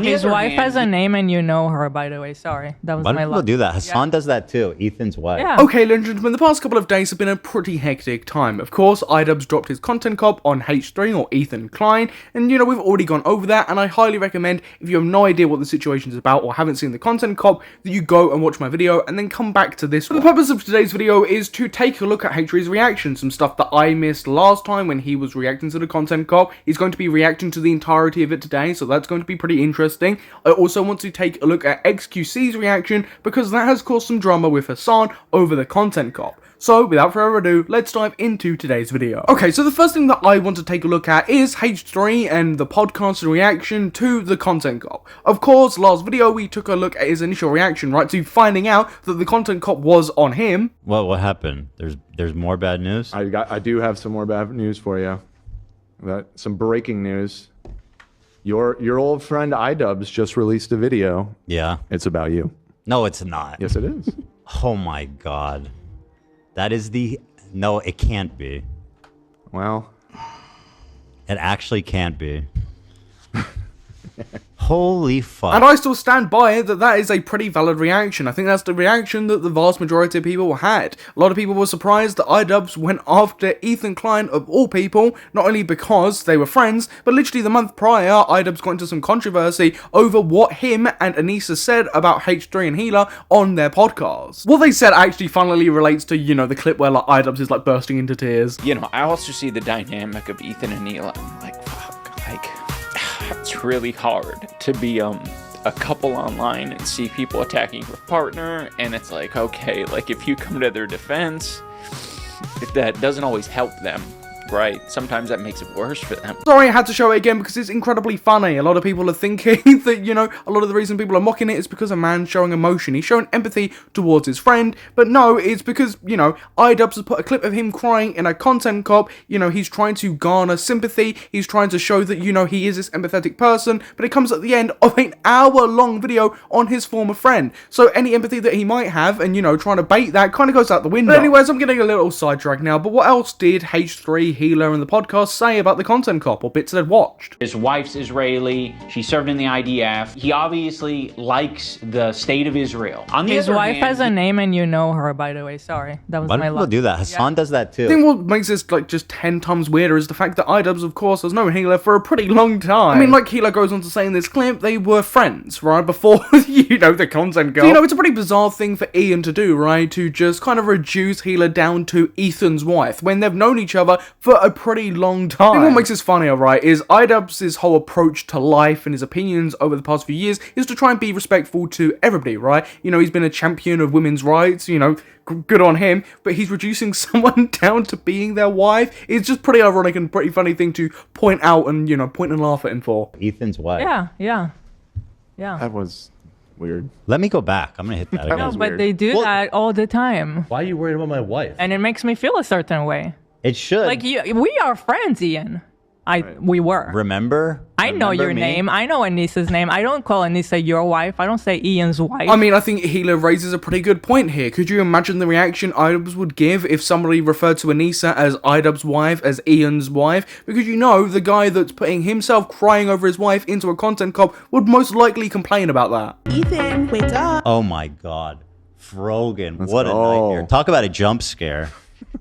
His wife has a name and you know her, by the way. Sorry. That was Why my do people do that? Hasan does that too. Ethan's wife. Yeah. Okay, ladies and gentlemen, the past couple of days have been a pretty hectic time. Of course, iDubbbz dropped his content cop on H3 or Hila Klein, and you know, we've already gone over that, and I highly recommend, if you have no idea what the situation is about or haven't seen the content cop, that you go and watch my video and then come back to this one. The purpose of today's video is to take a look at H3's reaction, some stuff that I missed last time when he was reacting to the content cop. He's going to be reacting to the entirety of it today, so that's going to be pretty interesting. I also want to take a look at XQC's reaction, because that has caused some drama with Hasan over the content cop. So, without further ado, let's dive into today's video. Okay, so the first thing that I want to take a look at is H3 and the podcast's reaction to the content cop. Of course, last video we took a look at his initial reaction, right, to finding out that the content cop was on him. What happened? There's more bad news? I do have some more bad news for you. Some breaking news. Your old friend iDubbbz just released a video. Yeah. It's about you. No, it's not. Yes, it is. Oh my god. That is the... No, it can't be. Well. It actually can't be. Holy fuck. And I still stand by it that that is a pretty valid reaction. I think that's the reaction that the vast majority of people had. A lot of people were surprised that iDubbbz went after Hila Klein of all people, not only because they were friends, but literally the month prior, iDubbbz got into some controversy over what him and Anissa said about H3 and Hila on their podcast. What they said actually funnily relates to, you know, the clip where like iDubbbz is like bursting into tears. You know, I also see the dynamic of Ethan and Hila. I'm like, fuck, like, it's really hard to be a couple online and see people attacking your partner, and it's like, okay, like if you come to their defense, if that doesn't always help them, right? Sometimes that makes it worse for them. Sorry, I had to show it again because it's incredibly funny. A lot of people are thinking that, you know, a lot of the reason people are mocking it is because a man's showing emotion. He's showing empathy towards his friend, but no, it's because, you know, iDubbbz has put a clip of him crying in a content cop. You know, he's trying to garner sympathy. He's trying to show that, you know, he is this empathetic person, but it comes at the end of an hour-long video on his former friend. So any empathy that he might have and, you know, trying to bait that kind of goes out the window. But anyways, I'm getting a little sidetracked now, but what else did H3, Hila, and the podcast say about the content cop or bits they'd watched? His wife's Israeli. She served in the IDF. He obviously likes the state of Israel. On the His other wife hand, has a name and you know her, by the way. Sorry. That was Why do my people luck. do that? Hasan does that too. I think what makes this like just 10 times weirder is the fact that iDubbbz, of course, has known Hila for a pretty long time. I mean, like Hila goes on to say in this clip, they were friends, right, before, you know, the content girl. So, you know, it's a pretty bizarre thing for Ian to do, right, to just kind of reduce Hila down to Ethan's wife, when they've known each other for a pretty long time. I think what makes this funnier, right, is iDubbbz's whole approach to life and his opinions over the past few years is to try and be respectful to everybody, right? You know, he's been a champion of women's rights, you know, good on him, but he's reducing someone down to being their wife. It's just pretty ironic and pretty funny thing to point out and, you know, point and laugh at him for. Ethan's wife. Yeah. That was weird. Let me go back. I'm gonna hit that That again. was But weird. they do that all the time. Why are you worried about my wife? And it makes me feel a certain way. It should. Like, we are friends, Ian. We were. Remember? I know your me? name. I know Anissa's name. I don't call Anissa your wife. I don't say Ian's wife. I mean, I think Hila raises a pretty good point here. Could you imagine the reaction iDubbbz would give if somebody referred to Anissa as iDubbbz's wife, as Ian's wife? Because you know, the guy that's putting himself crying over his wife into a content cop would most likely complain about that. Ethan, wake up. Oh my god. Frogan. Let's what a go. nightmare. Talk about a jump scare.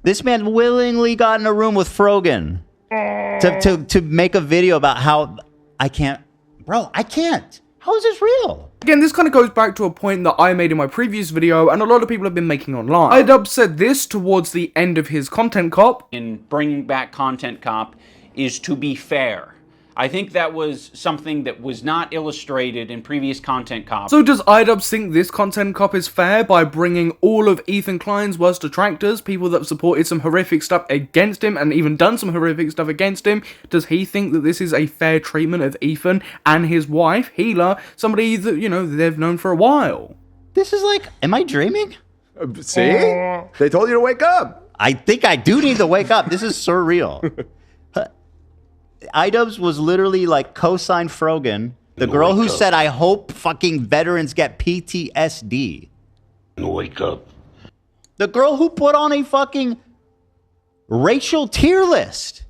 This man willingly got in a room with Frogan to make a video about how I can't. Bro, I can't. How is this real? Again, this kind of goes back to a point that I made in my previous video and a lot of people have been making online. iDubbbz said this towards the end of his content cop. in bringing back content cop is to be fair. I think that was something that was not illustrated in previous content cop. So does iDubbbz think this content cop is fair by bringing all of Ethan Klein's worst detractors, people that have supported some horrific stuff against him and even done some horrific stuff against him? Does he think that this is a fair treatment of Ethan and his wife, Hila, somebody that, you know, they've known for a while? This is like, am I dreaming? See? They told you to wake up. I think I do need to wake up. This is surreal. iDubbbz was literally like co-signed Frogan, the girl who said, I hope fucking veterans get PTSD. Wake up. The girl who put on a fucking racial tier list.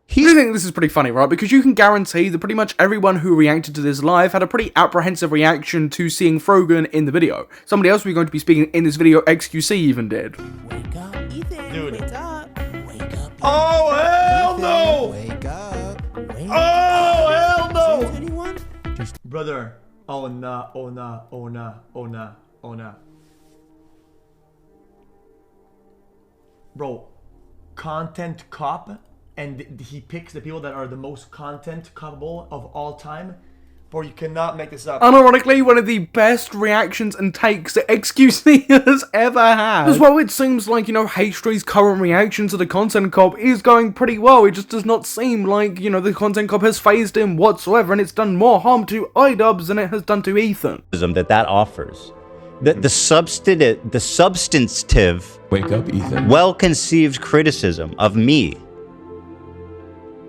I do think this is pretty funny, right? Because you can guarantee that pretty much everyone who reacted to this live had a pretty apprehensive reaction to seeing Frogan in the video. Somebody else we're going to be speaking in this video, XQC, even did. Wake up, Ethan. Dude. Wake up. Wake up. Oh, hell Ethan, no! Wake up. Wake Oh, hell no! Anyone? Brother. Oh, nah, oh, nah, oh, nah, oh, nah, oh, nah. Bro, content cop, and he picks the people that are the most content copable of all time. Bro, you cannot make this up. Unironically, one of the best reactions and takes that XQC has ever had. As well, it seems like, you know, H3's current reaction to the content cop is going pretty well. It just does not seem like, you know, the content cop has phased him whatsoever, and it's done more harm to iDubbbz than it has done to Ethan. That offers. The substantive, Wake up, Ethan. well-conceived criticism of me.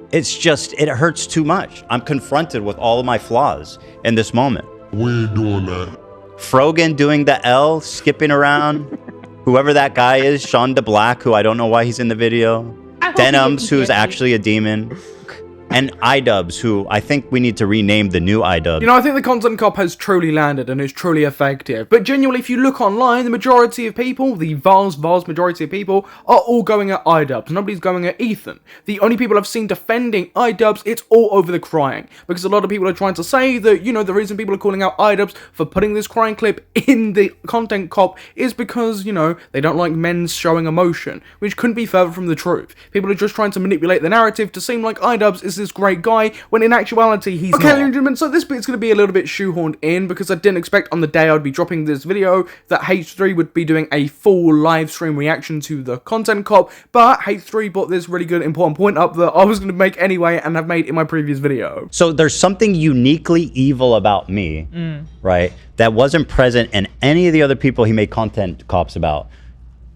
It's just, it hurts too much. I'm confronted with all of my flaws in this moment. We ain't doing that. Frogan doing the L, skipping around. Whoever that guy is, Sean DeBlack, who I don't know why he's in the video. Denims, who's actually a demon. And iDubbbz, who I think we need to rename the new iDubbbz. You know, I think the content cop has truly landed and is truly effective. But genuinely, if you look online, the majority of people, the vast majority of people, are all going at iDubbbz. Nobody's going at Ethan. The only people I've seen defending iDubbbz, it's all over the crying. Because a lot of people are trying to say that, you know, the reason people are calling out iDubbbz for putting this crying clip in the content cop is because, you know, they don't like men showing emotion. Which couldn't be further from the truth. People are just trying to manipulate the narrative to seem like iDubbbz is this great guy, when in actuality he's not. Okay, ladies and gentlemen, so this bit's going to be a little bit shoehorned in, because I didn't expect on the day I'd be dropping this video that H3 would be doing a full live stream reaction to the content cop, but H3 brought this really good important point up that I was going to make anyway and have made in my previous video. So there's something uniquely evil about me, right, that wasn't present in any of the other people he made content cops about.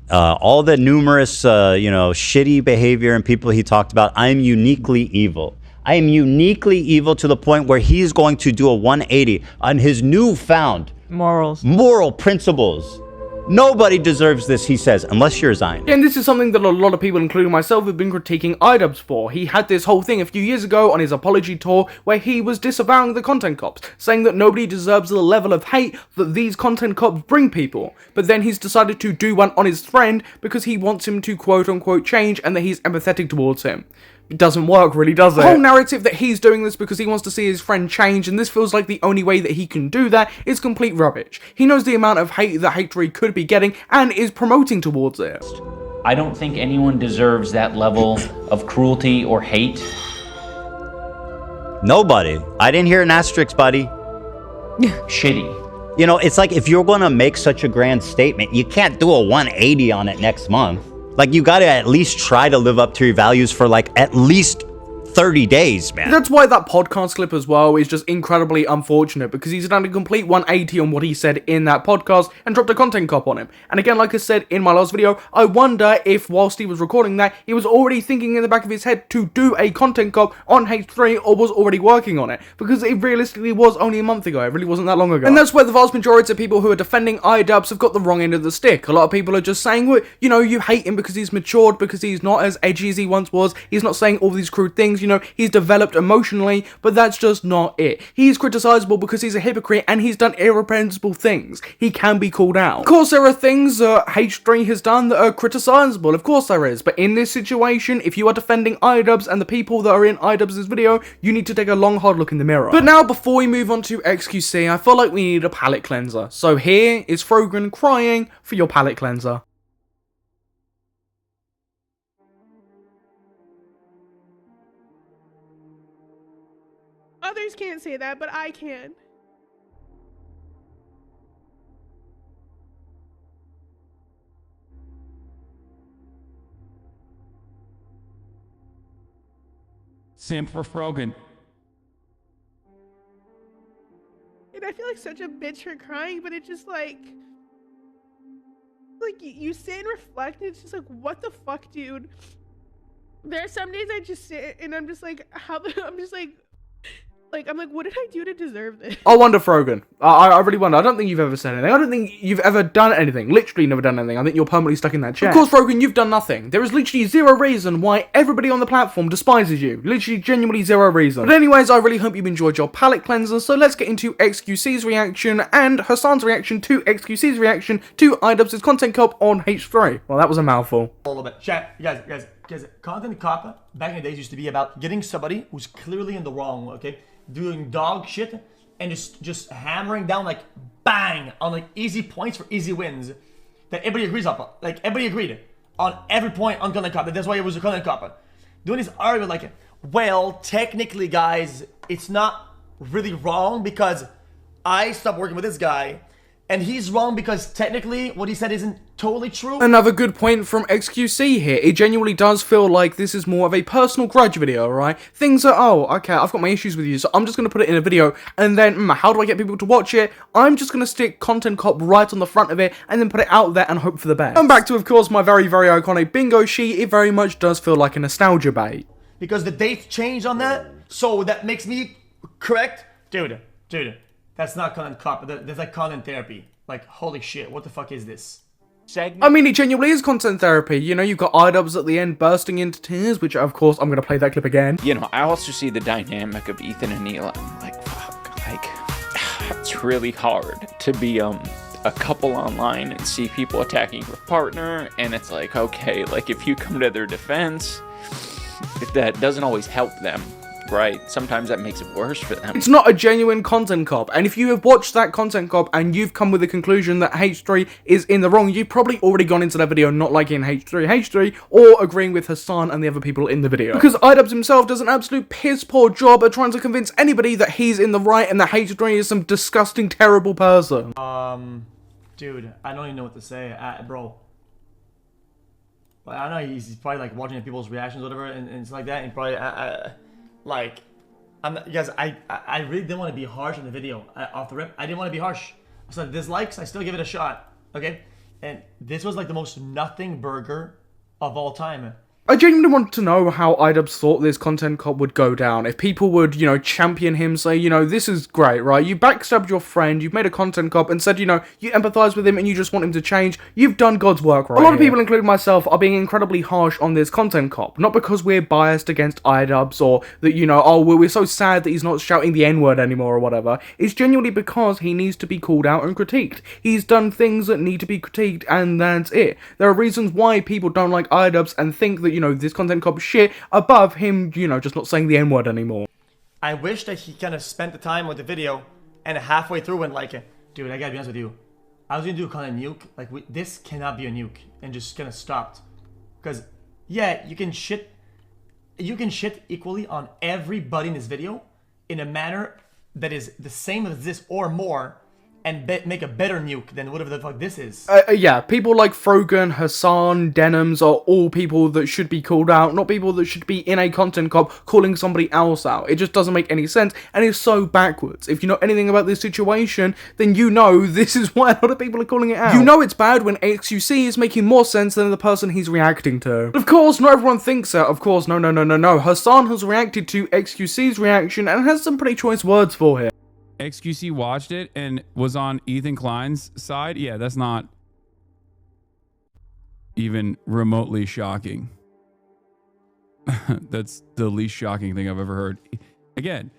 All the numerous, you know, shitty behavior and people he talked about, I'm uniquely evil. I am uniquely evil to the point where he's going to do a 180 on his newfound moral principles. Nobody deserves this, he says, unless you're Zion. And this is something that a lot of people, including myself, have been critiquing iDubbbz for. He had this whole thing a few years ago on his apology tour where he was disavowing the content cops, saying that nobody deserves the level of hate that these content cops bring people. But then he's decided to do one on his friend because he wants him to quote-unquote change and that he's empathetic towards him. It doesn't work, really, does it? The whole narrative that he's doing this because he wants to see his friend change, and this feels like the only way that he can do that, is complete rubbish. He knows the amount of hate that H3 could be getting, and is promoting towards it. I don't think anyone deserves that level of cruelty or hate. Nobody. I didn't hear an asterisk, buddy. Shitty. You know, it's like if you're going to make such a grand statement, you can't do a 180 on it next month. Like, you gotta at least try to live up to your values for, like, at least 30 days, man. That's why that podcast clip as well is just incredibly unfortunate, because he's done a complete 180 on what he said in that podcast and dropped a content cop on him. And again, like I said in my last video, I wonder if whilst he was recording that, he was already thinking in the back of his head to do a content cop on H3 or was already working on it, because it realistically was only a month ago. It really wasn't that long ago. And that's where the vast majority of people who are defending iDubbbz have got the wrong end of the stick. A lot of people are just saying, well, you know, you hate him because he's matured, because he's not as edgy as he once was, he's not saying all these crude things, you know, he's developed emotionally, but that's just not it. He's criticizable because he's a hypocrite and he's done irreprehensible things. He can be called out. Of course, there are things that H3 has done that are criticizable. Of course there is. But in this situation, if you are defending iDubbbz and the people that are in iDubbbz's video, you need to take a long, hard look in the mirror. But now, before we move on to XQC, I feel like we need a palate cleanser. So here is Frogan crying for your palate cleanser. Others can't say that, but I can. Simp for Frogan. And I feel like such a bitch for crying, but it's just like you sit and reflect, and it's just like, what the fuck, dude? There are some days I just sit and I'm just like, I'm just like, Like, I'm like, what did I do to deserve this? I wonder, Frogan. I really wonder. I don't think you've ever said anything. I don't think you've ever done anything. Literally never done anything. I think you're permanently stuck in that chair. Of course, Frogan, you've done nothing. There is literally zero reason why everybody on the platform despises you. Literally, genuinely zero reason. But anyways, I really hope you've enjoyed your palate cleanser. So let's get into XQC's reaction and Hasan's reaction to XQC's reaction to iDubbbz's content cop on H3. Well, that was a mouthful. A little bit. Chat, guys, content cop back in the days used to be about getting somebody who's clearly in the wrong, okay? Doing dog shit and just hammering down like bang on like easy points for easy wins that everybody agrees on. Like everybody agreed on every point on content cop. That's why it was a content cop. Doing this argument like, well, technically, guys, it's not really wrong because I stopped working with this guy. And he's wrong because technically what he said isn't totally true. Another good point from XQC here. It genuinely does feel like this is more of a personal grudge video, right? Things are, oh, okay, I've got my issues with you, so I'm just going to put it in a video, and then, how do I get people to watch it? I'm just going to stick Content Cop right on the front of it, and then put it out there and hope for the best. And back to, of course, my very, very iconic bingo sheet. It very much does feel like a nostalgia bait. Because the dates changed on that, so that makes me correct. Dude. That's not content cop, that's like content therapy. Like, holy shit, what the fuck is this? I mean, it genuinely is content therapy. You know, you've got iDubbbz at the end bursting into tears, which, of course, I'm going to play that clip again. You know, I also see the dynamic of Ethan and Hila. Like, fuck, like, it's really hard to be, a couple online and see people attacking your partner, and it's like, okay, like, if you come to their defense, if that doesn't always help them. Right, sometimes that makes it worse for them. It's not a genuine content cop, and if you have watched that content cop and you've come with the conclusion that H3 is in the wrong, you've probably already gone into that video not liking H3H3 or agreeing with Hasan and the other people in the video. Because iDubbbz himself does an absolute piss poor job at trying to convince anybody that he's in the right and that H3 is some disgusting, terrible person. Dude, I don't even know what to say, bro. But I don't know, he's probably like watching people's reactions or whatever, and it's like that, and probably, like, guys, I really didn't want to be harsh in the video, off the rip. I didn't want to be harsh. So dislikes, I still give it a shot, okay? And this was like the most nothing burger of all time. I genuinely want to know how iDubbbz thought this content cop would go down. If people would, you know, champion him, say, you know, this is great, right? You backstabbed your friend, you've made a content cop and said, you know, you empathize with him and you just want him to change. You've done God's work, right? A lot of people, including myself, are being incredibly harsh on this content cop. Not because we're biased against iDubbbz or that, you know, oh, we're so sad that he's not shouting the N-word anymore or whatever. It's genuinely because he needs to be called out and critiqued. He's done things that need to be critiqued and that's it. There are reasons why people don't like iDubbbz and think that, you know, this content cop shit above him, you know, just not saying the N-word anymore. I wish that he kind of spent the time with the video and halfway through went like, dude, I gotta be honest with you. I was gonna do a content nuke. Like, this cannot be a nuke. And just kind of stopped. Because, yeah, you can shit equally on everybody in this video in a manner that is the same as this or more, and make a better nuke than whatever the fuck this is. Yeah, people like Frogan, Hasan, iDubbbz are all people that should be called out, not people that should be in a content cop calling somebody else out. It just doesn't make any sense, and it's so backwards. If you know anything about this situation, then you know this is why a lot of people are calling it out. You know it's bad when XQC is making more sense than the person he's reacting to. But of course, not everyone thinks that. Of course, no. Hasan has reacted to XQC's reaction and has some pretty choice words for him. XQC watched it and was on Ethan Klein's side. Yeah, that's not even remotely shocking. That's the least shocking thing I've ever heard. Again,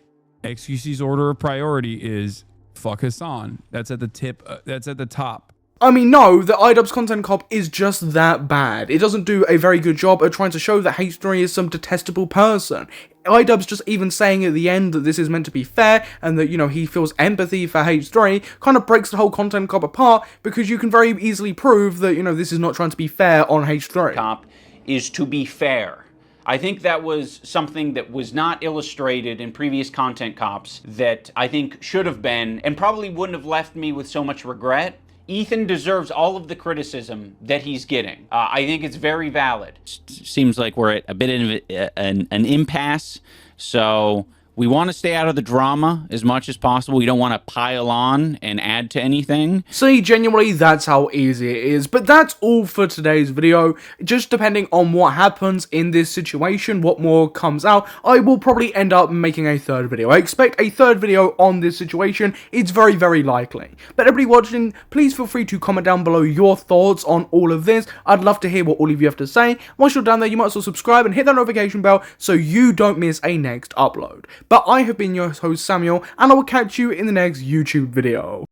XQC's order of priority is fuck Hasan. That's at the tip. That's at the top. I mean, no, the iDubbbz content cop is just that bad. It doesn't do a very good job at trying to show that H3 is some detestable person. iDubbbz just even saying at the end that this is meant to be fair and that, you know, he feels empathy for H3 kind of breaks the whole content cop apart because you can very easily prove that, you know, this is not trying to be fair on H3. Cop is to be fair. I think that was something that was not illustrated in previous content cops that I think should have been and probably wouldn't have left me with so much regret. Ethan deserves all of the criticism that he's getting. I think it's very valid. Seems like we're at a bit of an impasse. So We want to stay out of the drama as much as possible. We don't want to pile on and add to anything. See, genuinely, that's how easy it is. But that's all for today's video. Just depending on what happens in this situation, what more comes out, I will probably end up making a third video. I expect a third video on this situation. It's very, very likely. But everybody watching, please feel free to comment down below your thoughts on all of this. I'd love to hear what all of you have to say. Once you're down there, you might as well subscribe and hit that notification bell so you don't miss a next upload. But I have been your host Samuel, and I will catch you in the next YouTube video.